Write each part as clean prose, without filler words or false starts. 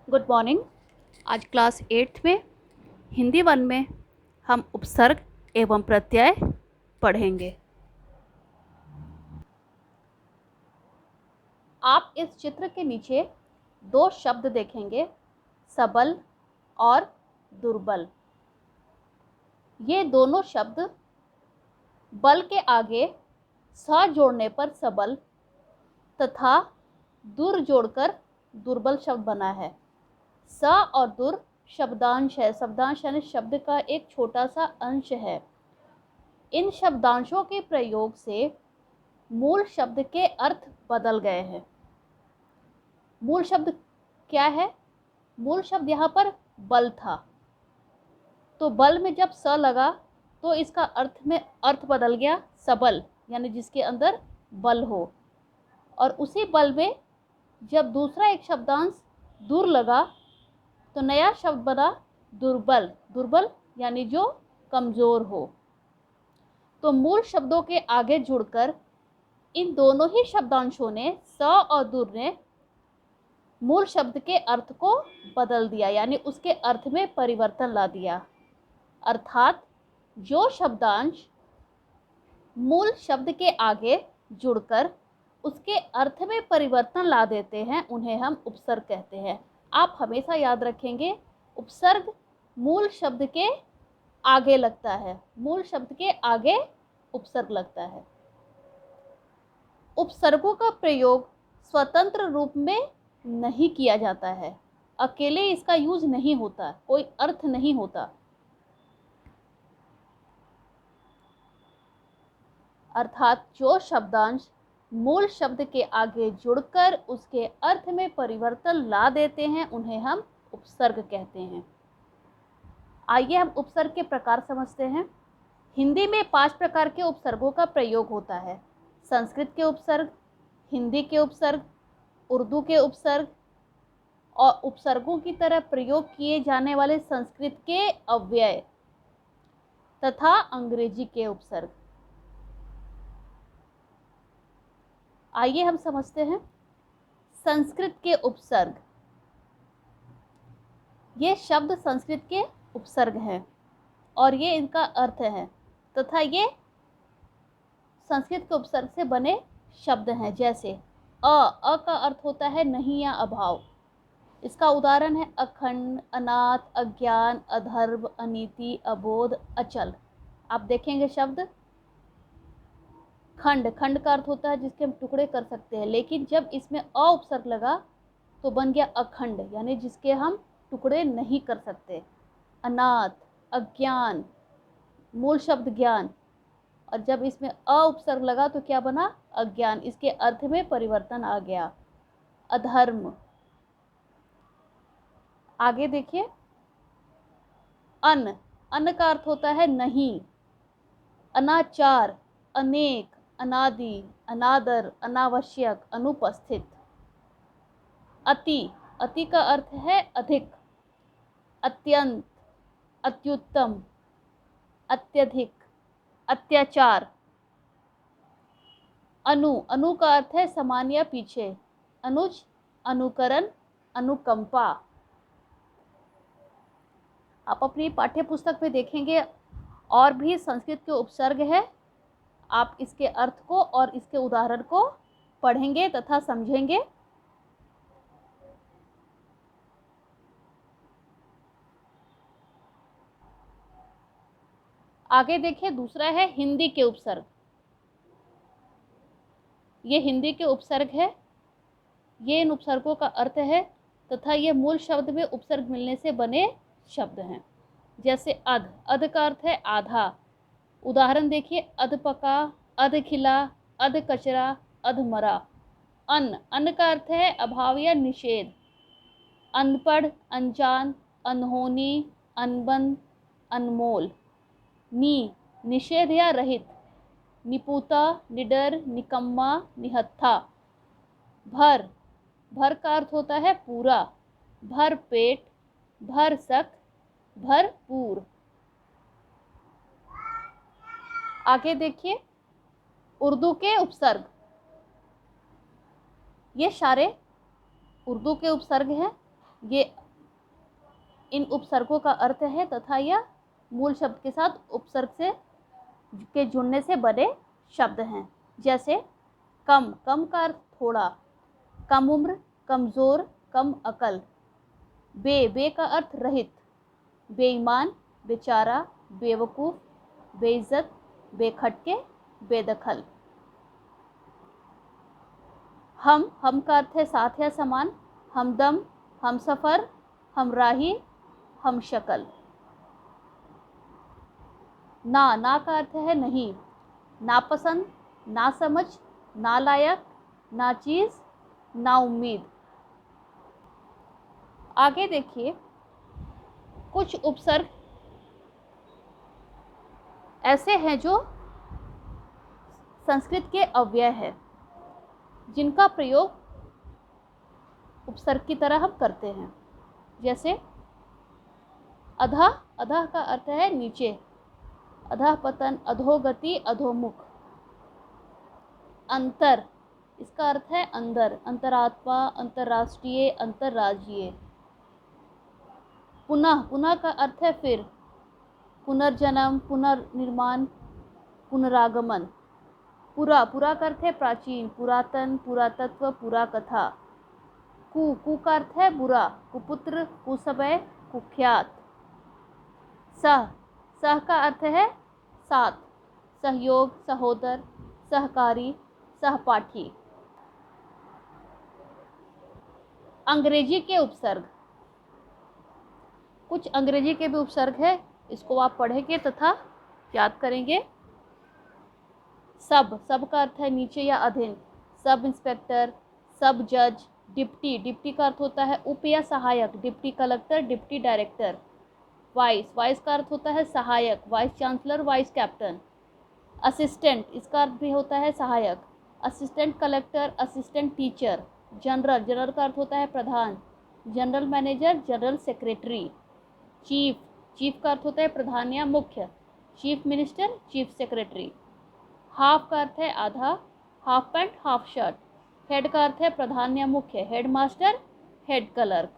Good morning. आज class 8th में हिंदी 1 में हम उपसर्ग एवं प्रत्यय पढ़ेंगे। आप इस चित्र के नीचे दो शब्द देखेंगे, सबल और दुर्बल। ये दोनों शब्द बल के आगे स जोड़ने पर सबल तथा दुर जोड़कर दुर्बल शब्द बना है। स और दुर शब्दांश है। शब्दांश यानी शब्द का एक छोटा सा अंश है। इन शब्दांशों के प्रयोग से मूल शब्द के अर्थ बदल गए हैं। मूल शब्द क्या है? मूल शब्द यहाँ पर बल था, तो बल में जब स लगा तो इसका अर्थ बदल गया सबल, यानी जिसके अंदर बल हो। और उसी बल में जब दूसरा एक शब्दांश दूर लगा तो नया शब्द बना दुर्बल। दुर्बल यानी जो कमजोर हो। तो मूल शब्दों के आगे जुड़कर इन दोनों ही शब्दांशों ने स और दुर ने मूल शब्द के अर्थ को बदल दिया, यानी उसके अर्थ में परिवर्तन ला दिया। अर्थात जो शब्दांश मूल शब्द के आगे जुड़कर उसके अर्थ में परिवर्तन ला देते हैं उन्हें हम उपसर्ग कहते हैं। आप हमेशा याद रखेंगे, उपसर्ग मूल शब्द के आगे लगता है। मूल शब्द के आगे उपसर्ग लगता है। उपसर्गों का प्रयोग स्वतंत्र रूप में नहीं किया जाता है। अकेले इसका यूज नहीं होता, कोई अर्थ नहीं होता। अर्थात जो शब्दांश मूल शब्द के आगे जुड़कर उसके अर्थ में परिवर्तन ला देते हैं उन्हें हम उपसर्ग कहते हैं। आइए हम उपसर्ग के प्रकार समझते हैं। हिंदी में 5 प्रकार के उपसर्गों का प्रयोग होता है। संस्कृत के उपसर्ग, हिंदी के उपसर्ग, उर्दू के उपसर्ग और उपसर्गों की तरह प्रयोग किए जाने वाले संस्कृत के अव्यय तथा अंग्रेजी के उपसर्ग। आइए हम समझते हैं संस्कृत के उपसर्ग। ये शब्द संस्कृत के उपसर्ग हैं और ये इनका अर्थ है तथा ये संस्कृत के उपसर्ग से बने शब्द हैं। जैसे अ का अर्थ होता है नहीं या अभाव। इसका उदाहरण है अखंड, अनाथ, अज्ञान, अधर्म, अनीति, अबोध, अचल। आप देखेंगे शब्द खंड। खंड का अर्थ होता है जिसके हम टुकड़े कर सकते हैं, लेकिन जब इसमें अ उपसर्ग लगा तो बन गया अखंड, यानी जिसके हम टुकड़े नहीं कर सकते। अनाथ, अज्ञान, मूल शब्द ज्ञान, और जब इसमें अ उपसर्ग लगा तो क्या बना? अज्ञान। इसके अर्थ में परिवर्तन आ गया। अधर्म। आगे देखिए अन। अन का अर्थ होता है नहीं। अनाचार, अनेक, अनादि, अनादर, अनावश्यक, अनुपस्थित। अति। अति का अर्थ है अधिक, अत्यंत, अत्युत्तम, अत्यधिक, अत्याचार। अनु। अनु का अर्थ है समान या पीछे। अनुज, अनुकरण, अनुकंपा। आप अपनी पाठ्य पुस्तक में देखेंगे और भी संस्कृत के उपसर्ग है। आप इसके अर्थ को और इसके उदाहरण को पढ़ेंगे तथा समझेंगे। आगे देखिए दूसरा है हिंदी के उपसर्ग। ये हिंदी के उपसर्ग है। ये इन उपसर्गों का अर्थ है तथा ये मूल शब्द में उपसर्ग मिलने से बने शब्द हैं। जैसे अध। अध का अर्थ है आधा। उदाहरण देखिए अध पका, अध खिला, अध कचरा, अध मरा। अन। अन का अर्थ है अभाव या निषेध। अनपढ़, अनजान, अनहोनी, अनबन, अनमोल। नी। निषेध या रहित। निपुता, निडर, निकम्मा, निहत्था। भर। भर का अर्थ होता है पूरा। भर पेट, भर सक, भरपूर। आगे देखिए उर्दू के उपसर्ग। ये सारे उर्दू के उपसर्ग हैं। ये इन उपसर्गों का अर्थ है तथा यह मूल शब्द के साथ उपसर्ग से के जुड़ने से बने शब्द हैं। जैसे कम, कम का अर्थ थोड़ा, कम उम्र, कमज़ोर, कम अकल। बे, बे का अर्थ रहित, बेईमान, बेचारा, बेवकूफ़, बेइज्जत, बेखटके, बेदखल। हम का अर्थ है साथ या समान, हमदम, हमसफ़र, हमराही, हमशक्ल। ना का अर्थ है नहीं, नापसंद, नासमझ, नालायक, नाचीज़, नाउम्मीद। आगे देखिए, कुछ उपसर्ग ऐसे हैं जो संस्कृत के अव्यय है, जिनका प्रयोग उपसर्ग की तरह हम करते हैं। जैसे अधः, अधः का अर्थ है नीचे, अधः पतन, अधोगति, अधोमुख। अंतर, इसका अर्थ है अंदर, अंतरात्मा, अंतर्राष्ट्रीय, अंतर्राज्यीय। पुनः, पुनः का अर्थ है फिर, पुनर्जन्म, पुनर्निर्माण, पुनरागमन। पुरा, पुरा का अर्थ है प्राचीन, पुरातन, पुरातत्व, पुराकथा। कु का अर्थ है बुरा, कुपुत्र, कुसमय, कुख्यात। सह, सह का अर्थ है साथ, सहयोग, सहोदर, सहकारी, सहपाठी। अंग्रेजी के उपसर्ग, कुछ अंग्रेजी के भी उपसर्ग है, इसको आप पढ़ेंगे तथा याद करेंगे। सब, सब का अर्थ है नीचे या अधीन, सब इंस्पेक्टर, सब जज। डिप्टी, डिप्टी का अर्थ होता है उप या सहायक, deputy collector, deputy director. Vice, vice का अर्थ होता है सहायक, vice chancellor, vice captain. Assistant, इसका अर्थ भी होता है सहायक, assistant collector, assistant teacher. General, general का अर्थ होता है प्रधान, general manager, general secretary. Chief, chief का अर्थ होता है प्रधान या मुख्य, chief minister, chief secretary. Half का अर्थ है आधा, half pant, half shirt. Head का अर्थ है प्रधान या मुख्य, हेड मास्टर, हेड क्लर्क।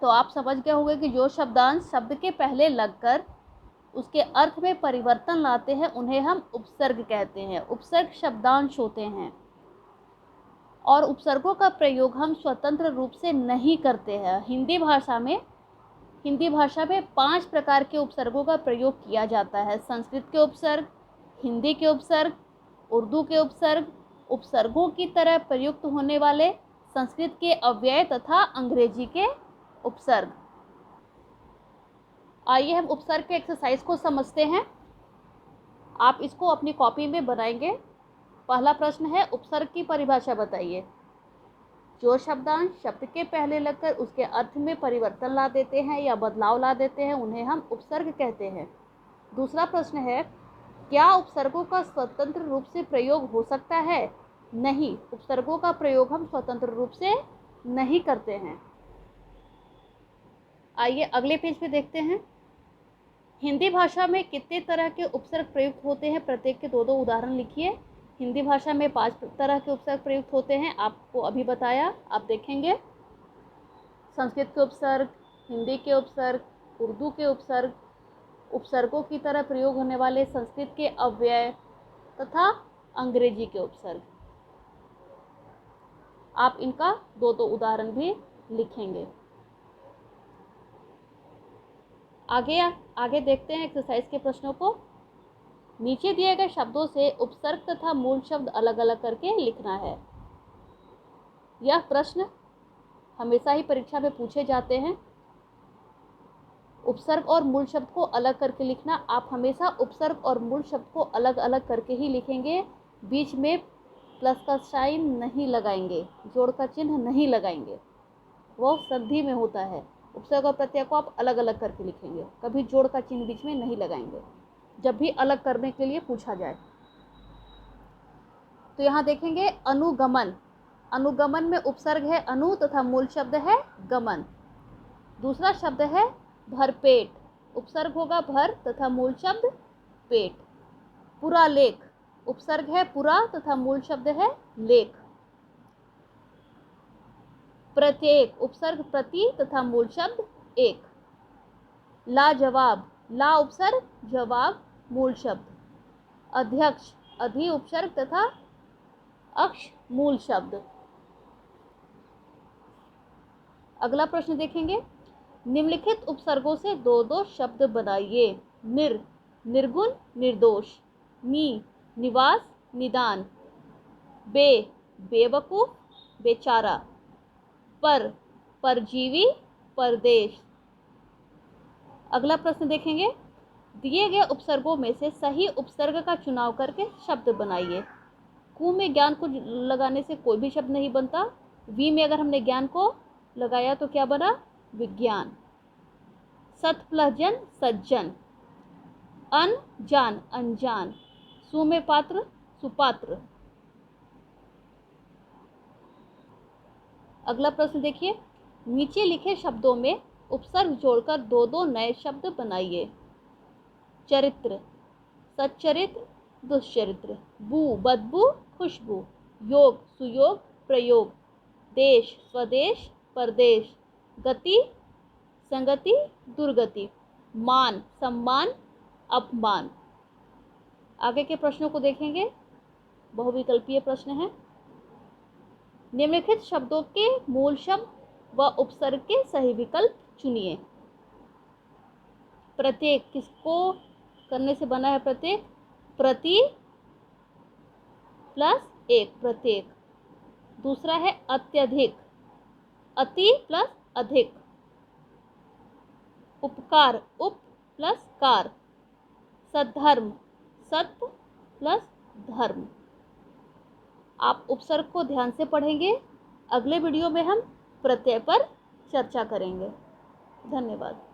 तो आप समझ गए होंगे कि जो शब्दांश शब्द के पहले लगकर उसके अर्थ में परिवर्तन लाते हैं उन्हें हम उपसर्ग कहते हैं। उपसर्ग शब्दांश होते हैं और उपसर्गों का प्रयोग हम स्वतंत्र रूप से नहीं करते हैं। हिंदी भाषा में 5 प्रकार के उपसर्गों का प्रयोग किया जाता है। संस्कृत के उपसर्ग, हिंदी के उपसर्ग, उर्दू के उपसर्ग, उपसर्गों की तरह प्रयुक्त होने वाले संस्कृत के अव्यय तथा अंग्रेजी के उपसर्ग। आइए हम उपसर्ग के एक्सरसाइज को समझते हैं। आप इसको अपनी कॉपी में बनाएंगे। पहला प्रश्न है, उपसर्ग की परिभाषा बताइए। जो शब्दांश शब्द के पहले लगकर उसके अर्थ में परिवर्तन ला देते हैं या बदलाव ला देते हैं उन्हें हम उपसर्ग कहते हैं। दूसरा प्रश्न है, क्या उपसर्गों का स्वतंत्र रूप से प्रयोग हो सकता है? नहीं, उपसर्गों का प्रयोग हम स्वतंत्र रूप से नहीं करते हैं। आइए अगले पेज पे देखते हैं। हिंदी भाषा में कितने तरह के उपसर्ग प्रयुक्त होते हैं? प्रत्येक के 2-2 उदाहरण लिखिए। हिंदी भाषा में 5 तरह के उपसर्ग प्रयुक्त होते हैं, आपको अभी बताया, आप देखेंगे। संस्कृत के उपसर्ग, हिंदी के उपसर्ग, उर्दू के उपसर्ग, उपसर्गों की तरह प्रयोग होने वाले संस्कृत के अव्यय तथा अंग्रेजी के उपसर्ग। आप इनका 2-2 उदाहरण भी लिखेंगे। आगे देखते हैं एक्सरसाइज के प्रश्नों को। नीचे दिए गए शब्दों से उपसर्ग तथा मूल शब्द अलग अलग करके लिखना है। यह प्रश्न हमेशा ही परीक्षा में पूछे जाते हैं। उपसर्ग और मूल शब्द को अलग करके लिखना। आप हमेशा उपसर्ग और मूल शब्द को अलग अलग करके ही लिखेंगे। बीच में प्लस का साइन नहीं लगाएंगे, जोड़ का चिन्ह नहीं लगाएंगे, वो संधि में होता है। उपसर्ग और प्रत्यय को आप अलग अलग करके लिखेंगे, कभी जोड़ का चिन्ह बीच में नहीं लगाएंगे जब भी अलग करने के लिए पूछा जाए। तो यहाँ देखेंगे अनुगमन। अनुगमन में उपसर्ग है अनु तथा मूल शब्द है गमन। दूसरा शब्द है भरपेट, उपसर्ग होगा भर तथा मूल शब्द पेट। पुरालेख, उपसर्ग है पुरा तथा मूल शब्द है लेख। प्रत्येक, उपसर्ग प्रति तथा मूल शब्द एक। लाजवाब, ला उपसर्ग, जवाब मूल शब्द। अध्यक्ष, अधि उपसर्ग तथा अक्ष मूल शब्द। अगला प्रश्न देखेंगे, निम्नलिखित उपसर्गों से दो दो शब्द बनाइए। निर्गुण, निर्दोष। निवास, निदान। बेवकूफ, बेचारा। परजीवी, परदेश। अगला प्रश्न देखेंगे, दिए गए उपसर्गों में से सही उपसर्ग का चुनाव करके शब्द बनाइए। कु में ज्ञान को लगाने से कोई भी शब्द नहीं बनता। वी में अगर हमने ज्ञान को लगाया तो क्या बना? विज्ञान। सत प्लस जन, सज्जन। अनजान, अनजान। सु में पात्र, सुपात्र। अगला प्रश्न देखिए, नीचे लिखे शब्दों में उपसर्ग जोड़कर दो दो नए शब्द बनाइए। चरित्र, सच्चरित्र, दुष्चरित्र। बदबू, खुशबू। योग, सुयोग, प्रयोग। देश, स्वदेश, परदेश। गति, संगति, दुर्गति। मान, सम्मान, अपमान। आगे के प्रश्नों को देखेंगे, बहुविकल्पीय प्रश्न है। निम्नलिखित शब्दों के मूल शब्द व उपसर्ग के सही विकल्प चुनिए। प्रत्येक किसको करने से बना है? प्रत्येक, प्रति प्लस एक, प्रत्येक। दूसरा है अत्यधिक, अति प्लस अधिक। उपकार, उप प्लस कार। सद्धर्म, सत्य प्लस धर्म। आप उपसर्ग को ध्यान से पढ़ेंगे। अगले वीडियो में हम प्रत्यय पर चर्चा करेंगे। धन्यवाद।